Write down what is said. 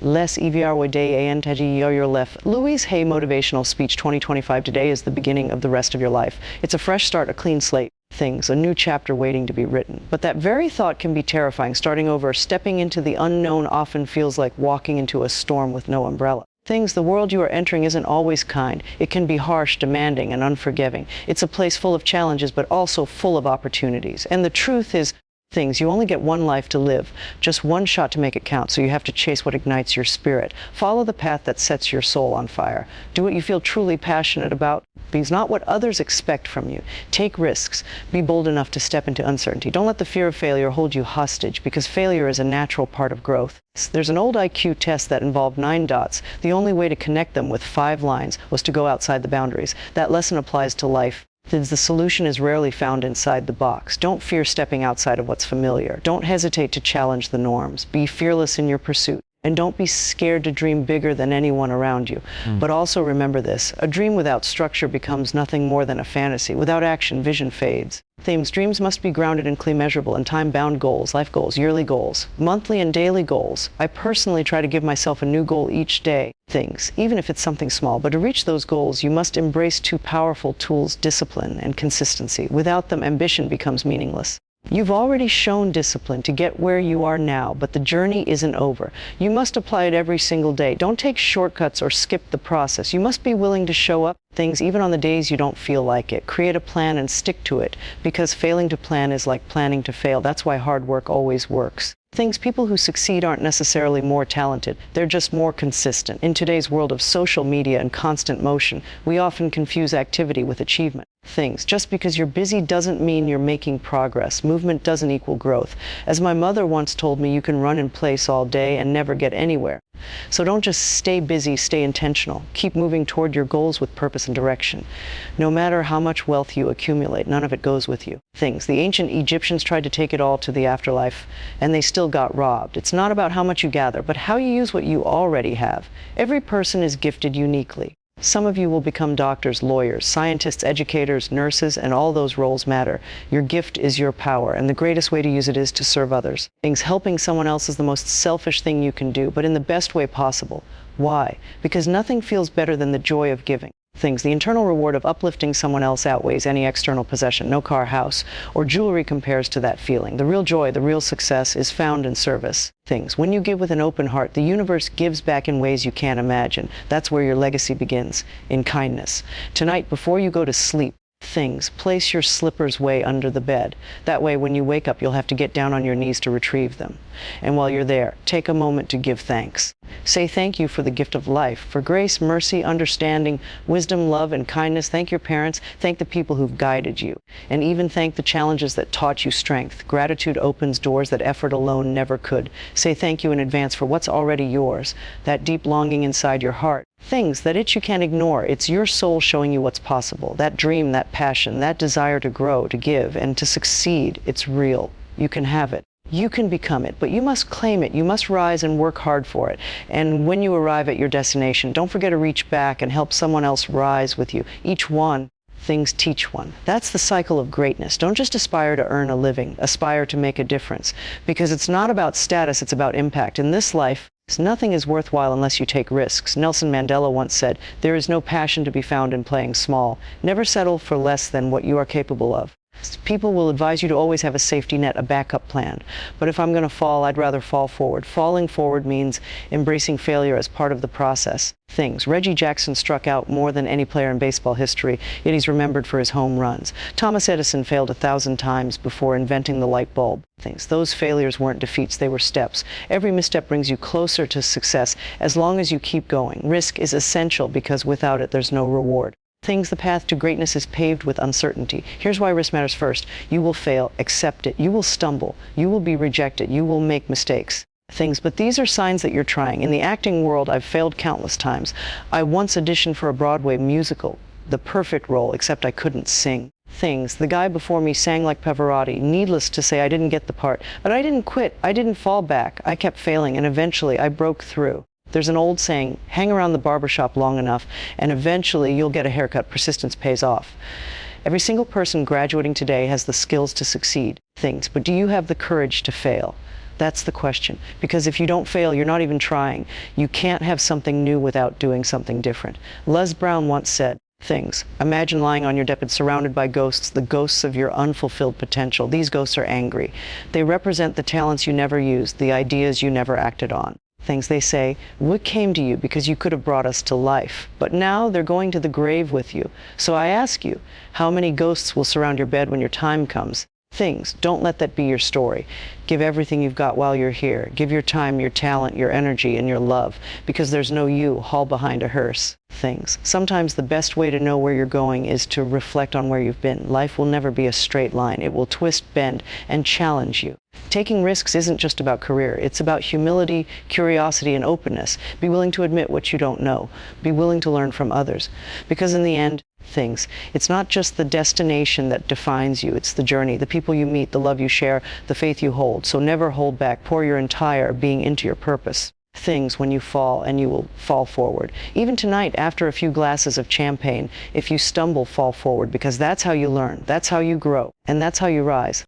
Les EVR day and your left. Louise Hay Motivational Speech 2025. Today is the beginning of the rest of your life. It's a fresh start, a clean slate. Things, a new chapter waiting to be written. But that very thought can be terrifying. Starting over, stepping into the unknown often feels like walking into a storm with no umbrella. Things, the world you are entering isn't always kind. It can be harsh, demanding, and unforgiving. It's a place full of challenges, but also full of opportunities. And the truth is, things, you only get one life to live, just one shot to make it count, so you have to chase what ignites your spirit. Follow the path that sets your soul on fire. Do what you feel truly passionate about, because not what others expect from you. Take risks. Be bold enough to step into uncertainty. Don't let the fear of failure hold you hostage, because failure is a natural part of growth. There's an old IQ test that involved 9 dots. The only way to connect them with 5 lines was to go outside the boundaries. That lesson applies to life. The solution is rarely found inside the box. Don't fear stepping outside of what's familiar. Don't hesitate to challenge the norms. Be fearless in your pursuit. And don't be scared to dream bigger than anyone around you. But also remember this, a dream without structure becomes nothing more than a fantasy. Without action, vision fades. Dreams must be grounded in clear, measurable, and time-bound goals, life goals, yearly goals, monthly and daily goals. I personally try to give myself a new goal each day. Even if it's something small. But to reach those goals, you must embrace 2 powerful tools, discipline and consistency. Without them, ambition becomes meaningless. You've already shown discipline to get where you are now, but the journey isn't over. You must apply it every single day. Don't take shortcuts or skip the process. You must be willing to show up even on the days you don't feel like it. Create a plan and stick to it, because failing to plan is like planning to fail. That's why hard work always works. People who succeed aren't necessarily more talented. They're just more consistent. In today's world of social media and constant motion, we often confuse activity with achievement. Just because you're busy doesn't mean you're making progress. Movement doesn't equal growth. As my mother once told me, you can run in place all day and never get anywhere. So don't just stay busy, stay intentional. Keep moving toward your goals with purpose and direction. No matter how much wealth you accumulate, none of it goes with you. The ancient Egyptians tried to take it all to the afterlife, and they still got robbed. It's not about how much you gather, but how you use what you already have. Every person is gifted uniquely. Some of you will become doctors, lawyers, scientists, educators, nurses, and all those roles matter. Your gift is your power, and the greatest way to use it is to serve others. Helping someone else is the most selfish thing you can do, but in the best way possible. Why? Because nothing feels better than the joy of giving. The internal reward of uplifting someone else outweighs any external possession. No car, house, or jewelry compares to that feeling. The real joy, the real success is found in service. When you give with an open heart, the universe gives back in ways you can't imagine. That's where your legacy begins, in kindness. Tonight, before you go to sleep, place your slippers way under the bed. That way, when you wake up, you'll have to get down on your knees to retrieve them. And while you're there, take a moment to give thanks. Say thank you for the gift of life, for grace, mercy, understanding, wisdom, love, and kindness. Thank your parents. Thank the people who've guided you. And even thank the challenges that taught you strength. Gratitude opens doors that effort alone never could. Say thank you in advance for what's already yours, that deep longing inside your heart. That itch you can't ignore. It's your soul showing you what's possible. That dream, that passion, that desire to grow, to give, and to succeed, it's real. You can have it. You can become it, but you must claim it. You must rise and work hard for it. And when you arrive at your destination, don't forget to reach back and help someone else rise with you. Each one, teach one. That's the cycle of greatness. Don't just aspire to earn a living. Aspire to make a difference. Because it's not about status, it's about impact. In this life, nothing is worthwhile unless you take risks. Nelson Mandela once said, "There is no passion to be found in playing small. Never settle for less than what you are capable of." People will advise you to always have a safety net, a backup plan. But if I'm going to fall, I'd rather fall forward. Falling forward means embracing failure as part of the process. Reggie Jackson struck out more than any player in baseball history, yet he's remembered for his home runs. Thomas Edison failed 1,000 times before inventing the light bulb. Those failures weren't defeats, they were steps. Every misstep brings you closer to success as long as you keep going. Risk is essential because without it, there's no reward. The path to greatness is paved with uncertainty. Here's why risk matters first. You will fail, accept it. You will stumble. You will be rejected. You will make mistakes. But these are signs that you're trying. In the acting world, I've failed countless times. I once auditioned for a Broadway musical, the perfect role, except I couldn't sing. The guy before me sang like Pavarotti. Needless to say, I didn't get the part. But I didn't quit. I didn't fall back. I kept failing, and eventually I broke through. There's an old saying, hang around the barbershop long enough, and eventually you'll get a haircut. Persistence pays off. Every single person graduating today has the skills to succeed. But do you have the courage to fail? That's the question. Because if you don't fail, you're not even trying. You can't have something new without doing something different. Les Brown once said, things. Imagine lying on your deathbed surrounded by ghosts, the ghosts of your unfulfilled potential. These ghosts are angry. They represent the talents you never used, the ideas you never acted on. Things, they say, what came to you because you could have brought us to life, but now they're going to the grave with you. So I ask you, how many ghosts will surround your bed when your time comes? Things, don't let that be your story. Give everything you've got while you're here. Give your time, your talent, your energy, and your love, because there's no you hauled behind a hearse. Things. Sometimes the best way to know where you're going is to reflect on where you've been. Life will never be a straight line. It will twist, bend, and challenge you. Taking risks isn't just about career. It's about humility, curiosity, and openness. Be willing to admit what you don't know. Be willing to learn from others. Because in the end, things. It's not just the destination that defines you, it's the journey, the people you meet, the love you share, the faith you hold. So never hold back. Pour your entire being into your purpose. Things, when you fall, and you will fall forward. Even tonight, after a few glasses of champagne, if you stumble, fall forward, because that's how you learn, that's how you grow, and that's how you rise.